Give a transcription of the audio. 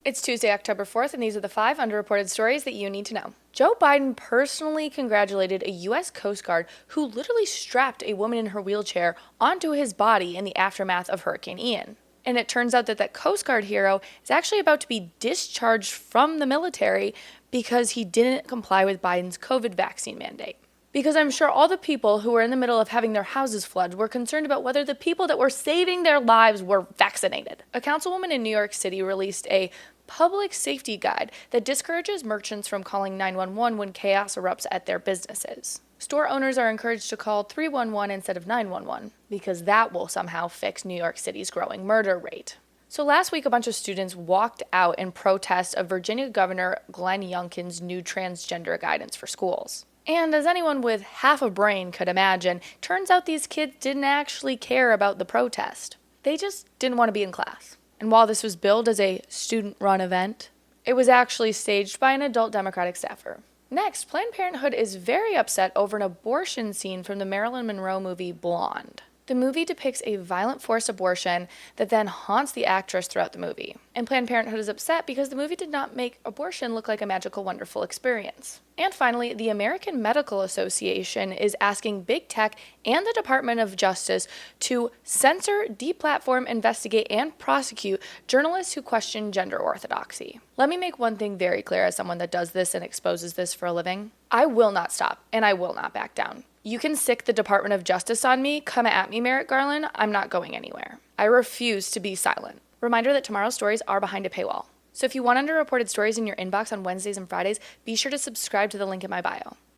It's Tuesday, October 4th, and these are the 5 underreported stories that you need to know. Joe Biden personally congratulated a U.S. Coast Guard who literally strapped a woman in her wheelchair onto his body in the aftermath of Hurricane Ian. And it turns out that that Coast Guard hero is actually about to be discharged from the military because he didn't comply with Biden's COVID vaccine mandate. Because I'm sure all the people who were in the middle of having their houses flooded were concerned about whether the people that were saving their lives were vaccinated. A councilwoman in New York City released a public safety guide that discourages merchants from calling 911 when chaos erupts at their businesses. Store owners are encouraged to call 311 instead of 911 because that will somehow fix New York City's growing murder rate. So last week, a bunch of students walked out in protest of Virginia Governor Glenn Youngkin's new transgender guidance for schools. And as anyone with half a brain could imagine, turns out these kids didn't actually care about the protest. They just didn't want to be in class. And while this was billed as a student-run event, it was actually staged by an adult Democratic staffer. Next, Planned Parenthood is very upset over an abortion scene from the Marilyn Monroe movie Blonde. The movie depicts a violent forced abortion that then haunts the actress throughout the movie. And Planned Parenthood is upset because the movie did not make abortion look like a magical, wonderful experience. And finally, the American Medical Association is asking Big Tech and the Department of Justice to censor, deplatform, investigate, and prosecute journalists who question gender orthodoxy. Let me make one thing very clear as someone that does this and exposes this for a living. I will not stop, and I will not back down. You can sick the Department of Justice on me, come at me, Merrick Garland, I'm not going anywhere. I refuse to be silent. Reminder that tomorrow's stories are behind a paywall. So if you want underreported stories in your inbox on Wednesdays and Fridays, be sure to subscribe to the link in my bio.